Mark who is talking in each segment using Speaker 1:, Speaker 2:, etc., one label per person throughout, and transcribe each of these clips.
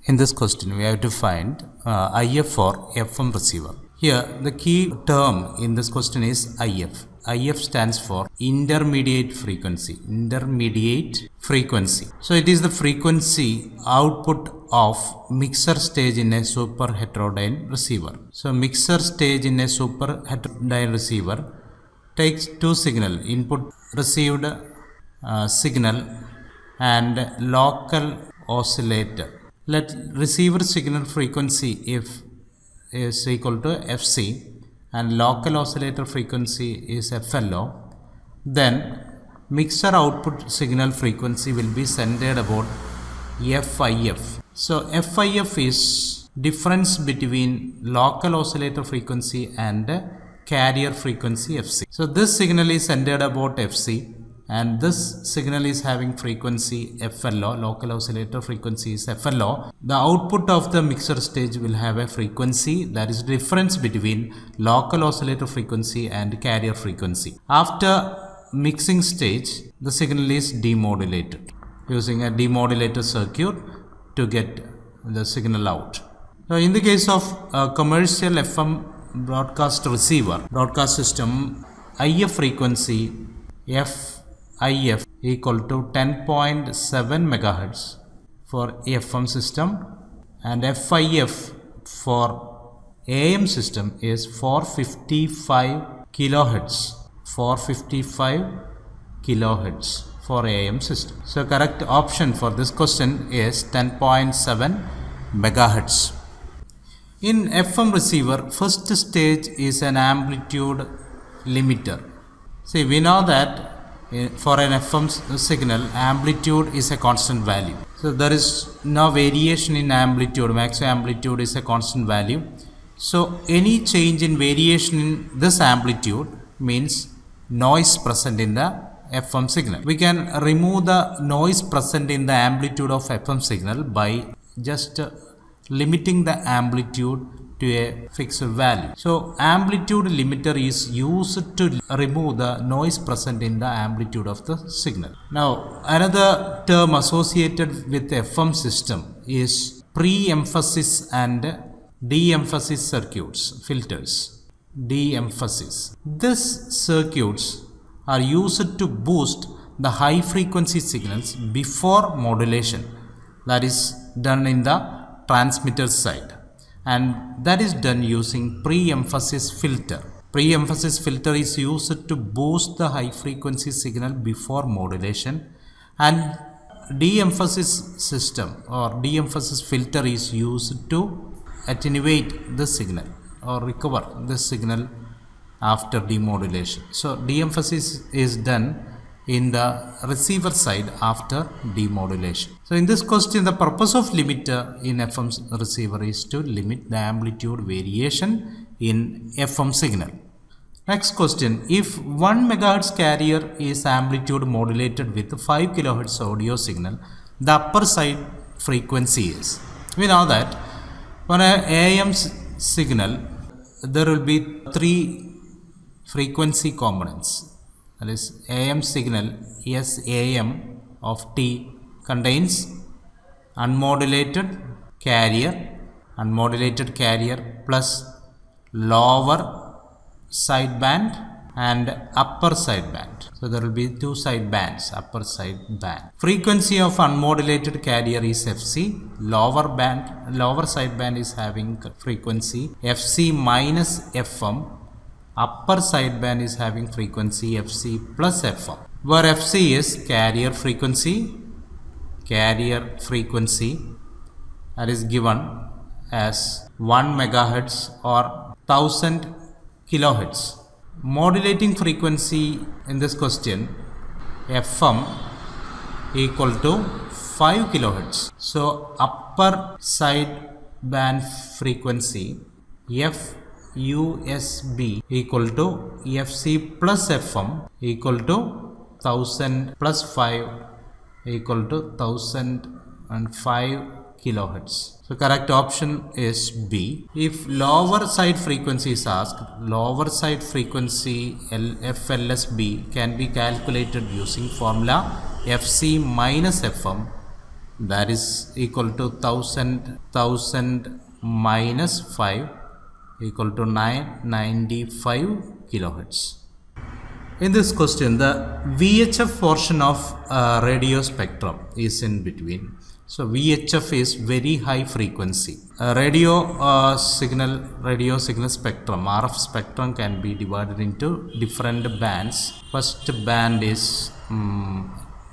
Speaker 1: In this question, we have to find IF for FM receiver. Here, the key term in this question is IF. IF stands for intermediate frequency. Intermediate frequency. So it is the frequency output of mixer stage in a super heterodyne receiver. So mixer stage in a super heterodyne receiver takes two signal, input received signal and local oscillator. Let receiver signal frequency if is equal to FC and local oscillator frequency is FLO, then mixer output signal frequency will be centered about FIF. So FIF is difference between local oscillator frequency and carrier frequency FC. So this signal is centered about FC and this signal is having frequency FLO, local oscillator frequency is FLO. The output of the mixer stage will have a frequency that is difference between local oscillator frequency and carrier frequency. After mixing stage, the signal is demodulated using a demodulator circuit to get the signal out. So in the case of a commercial FM broadcast receiver, broadcast system, IF frequency FIF equal to 10.7 megahertz for FM system and FIF for AM system is 455 kilohertz. 455 kilohertz for AM system. So correct option for this question is 10.7 megahertz. In FM receiver, first stage is an amplitude limiter. See, we know that for an FM signal, amplitude is a constant value. So there is no variation in amplitude. Maximum amplitude is a constant value. So any change in variation in this amplitude means noise present in the FM signal. We can remove the noise present in the amplitude of FM signal by just limiting the amplitude to a fixed value. So amplitude limiter is used to remove the noise present in the amplitude of the signal. Now another term associated with FM system is pre-emphasis and de-emphasis circuits, filters. De-emphasis. These circuits are used to boost the high frequency signals before modulation, that is done in the transmitter side, and that is done using pre-emphasis filter. Pre-emphasis filter is used to boost the high frequency signal before modulation, and de-emphasis system or de-emphasis filter is used to attenuate the signal or recover the signal after demodulation. So de-emphasis is done in the receiver side after demodulation. So in this question, the purpose of limiter in FM receiver is to limit the amplitude variation in FM signal. Next question, if 1 megahertz carrier is amplitude modulated with 5 kilohertz audio signal, the upper side frequency is. We know that for an AM signal, there will be 3 frequency components. That is, AM signal SAM of T contains unmodulated carrier plus lower sideband and upper sideband. So there will be 2 side bands, upper side band. Frequency of unmodulated carrier is FC. Lower sideband is having frequency FC minus FM. Upper sideband is having frequency FC plus FM, where FC is carrier frequency that is given as 1 megahertz or 1000 kilohertz. Modulating frequency in this question, FM equal to 5 kilohertz. So upper sideband frequency USB equal to FC plus FM equal to 1000 plus 5 equal to 1005 kilohertz. So correct option is B. If lower side frequency is asked, lower side frequency FLSB can be calculated using formula FC minus FM that is equal to 1000 minus 5 equal to 995 kilohertz. In this question, the VHF portion of radio spectrum is in between. So VHF is very high frequency. Radio signal spectrum, RF spectrum, can be divided into different bands. First band is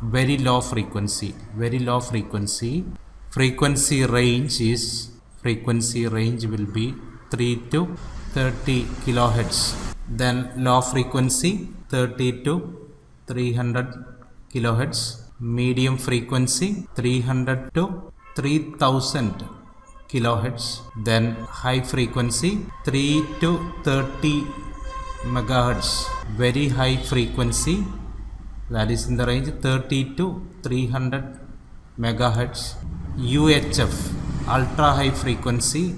Speaker 1: very low frequency. Frequency range will be 3 to 30 kilohertz. Then low frequency 30 to 300 kilohertz. Medium frequency 300 to 3000 kilohertz. Then high frequency 3 to 30 megahertz. Very high frequency, that is in the range 30 to 300 megahertz. UHF, ultra high frequency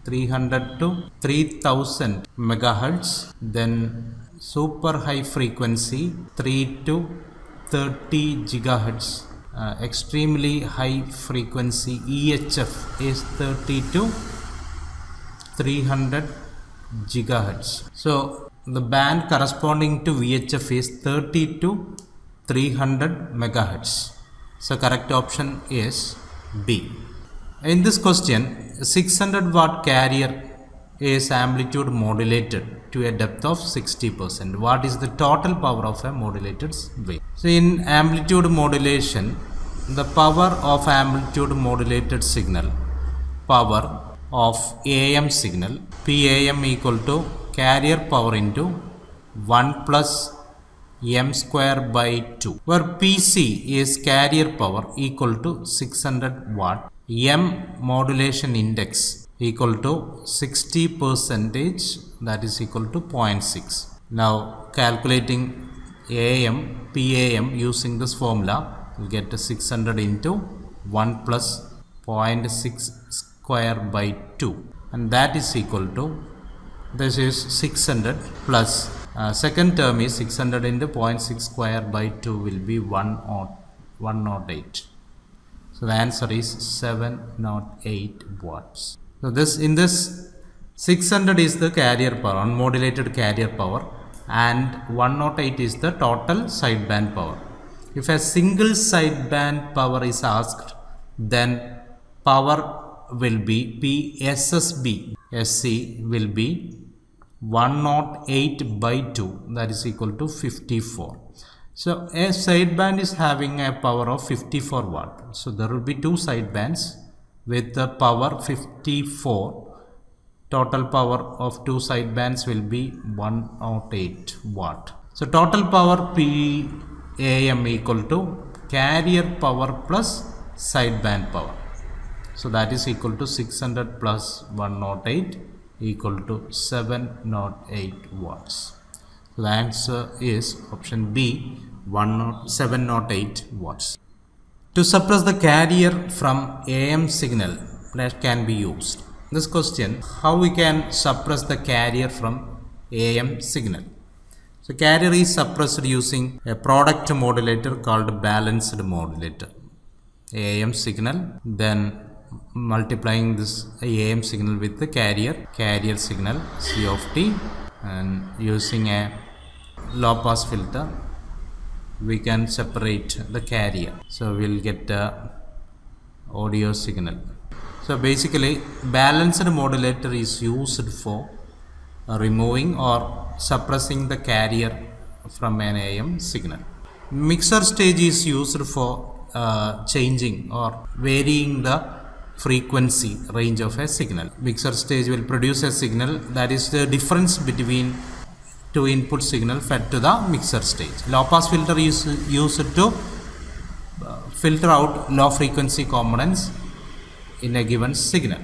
Speaker 1: 300 to 3000 megahertz. Then super high frequency 3 to 30 gigahertz. Extremely high frequency EHF is 30 to 300 gigahertz. So the band corresponding to VHF is 30 to 300 megahertz. So correct option is B. In this question, 600 watt carrier is amplitude modulated to a depth of 60%. What is the total power of a modulated wave? So in amplitude modulation, the power of amplitude modulated signal, power of AM signal, PAM equal to carrier power into 1 plus m square by 2, where PC is carrier power equal to 600 watt, m modulation index equal to 60%, that is equal to 0.6. Now calculating AM, PAM using this formula, we'll get 600 into 1 plus 0.6 square by 2, and that is equal to, this is 600 plus second term is 600 into 0.6 square by 2 will be 108. So the answer is 708 watts. So in this 600 is the carrier power, unmodulated carrier power, and 108 is the total sideband power. If a single sideband power is asked, then power will be PSSB, SC will be 108 by 2, that is equal to 54. So a sideband is having a power of 54 watt. So there will be two sidebands with the power 54. Total power of two sidebands will be 108 watt. So total power PAM equal to carrier power plus sideband power. So that is equal to 600 plus 108 equal to 708 watts. So the answer is option B, 708 watts. To suppress the carrier from AM signal, that can be used. This question, how we can suppress the carrier from AM signal? So carrier is suppressed using a product modulator called balanced modulator. AM signal, then multiplying this AM signal with the carrier signal C of t, and using a low pass filter we can separate the carrier. So we'll get the audio signal. So basically balanced modulator is used for removing or suppressing the carrier from an AM signal. Mixer stage is used for changing or varying the frequency range of a signal. Mixer stage will produce a signal, that is the difference between two input signal fed to the mixer stage. Low pass filter is used to filter out low frequency components in a given signal.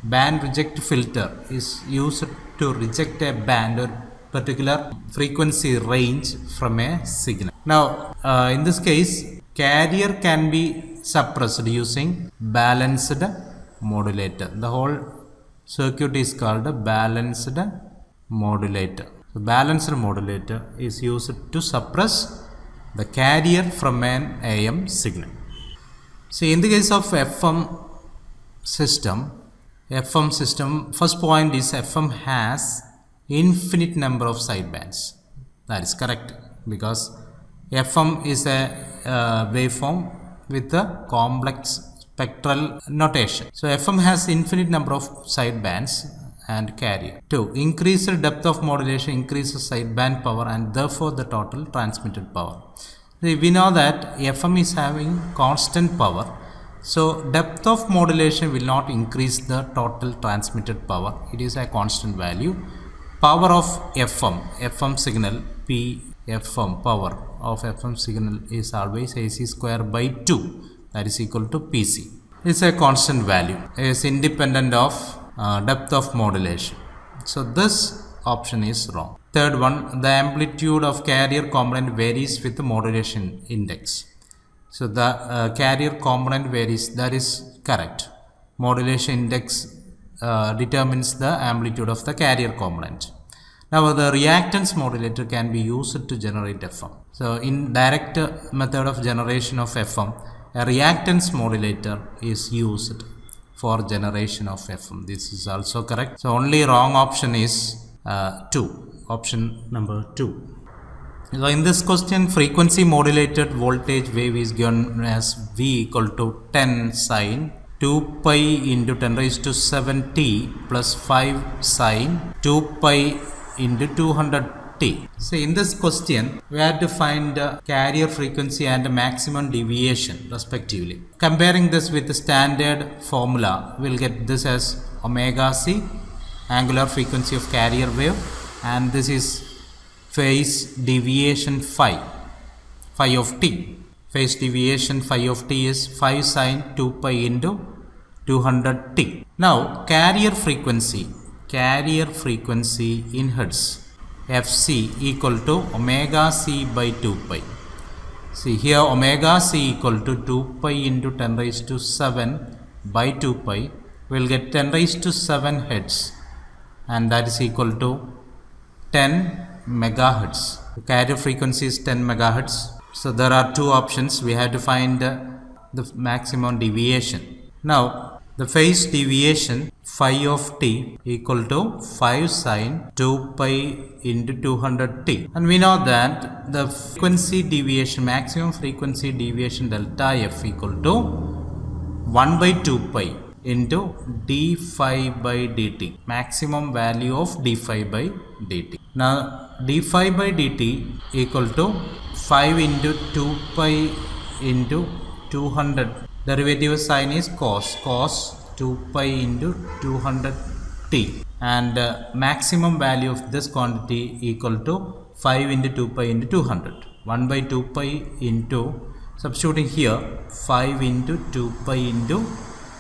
Speaker 1: Band reject filter is used to reject a band or particular frequency range from a signal. Now in this case, carrier can be suppressed using balanced modulator. The whole circuit is called a balanced modulator. So balanced modulator is used to suppress the carrier from an AM signal. See, in the case of FM system, first point is FM has infinite number of sidebands. That is correct, because FM is a waveform with a complex spectral notation. So FM has infinite number of sidebands and carrier. 2. Increased depth of modulation increases sideband power and therefore the total transmitted power. We know that FM is having constant power, so depth of modulation will not increase the total transmitted power. It is a constant value. Power of FM signal, FM power of FM signal is always AC square by 2, that is equal to PC. It's a constant value. It is independent of depth of modulation. So this option is wrong. Third one, the amplitude of carrier component varies with the modulation index. So the carrier component varies, that is correct. Modulation index determines the amplitude of the carrier component. Now the reactance modulator can be used to generate FM. So in direct method of generation of FM, a reactance modulator is used for generation of FM. This is also correct. So only wrong option is 2. Option number 2. So in this question, frequency modulated voltage wave is given as V equal to 10 sine 2 pi into 10 raised to 7t plus 5 sine 2 pi into 200t. So in this question, we have to find carrier frequency and maximum deviation respectively. Comparing this with the standard formula, we'll get this as omega c, angular frequency of carrier wave, and this is phase deviation phi of t. Phase deviation phi of t is 5 sine 2 pi into 200t. Now carrier frequency in hertz, Fc equal to omega c by 2 pi. See here, omega c equal to 2 pi into 10 raised to 7 by 2 pi. We'll get 10 raised to 7 hertz, and that is equal to 10 megahertz. The carrier frequency is 10 megahertz. So there are two options. We have to find the maximum deviation. Now the phase deviation phi of t equal to 5 sine 2 pi into 200t, and we know that the frequency deviation, maximum frequency deviation delta f equal to 1 by 2 pi into d phi by dt, maximum value of d phi by dt. Now d phi by dt equal to 5 into 2 pi into 200. Derivative sign is cos 2 pi into 200t, and maximum value of this quantity equal to 5 into 2 pi into 200. 1 by 2 pi into, substituting here, 5 into 2 pi into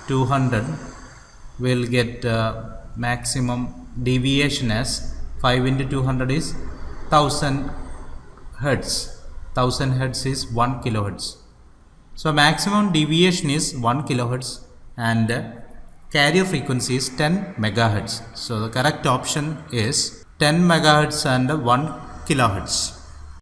Speaker 1: 200, will get maximum deviation as 5 into 200 is 1000 hertz. 1000 hertz is 1 kilohertz. So maximum deviation is 1 kilohertz and carrier frequency is 10 megahertz. So the correct option is 10 megahertz and 1 kilohertz.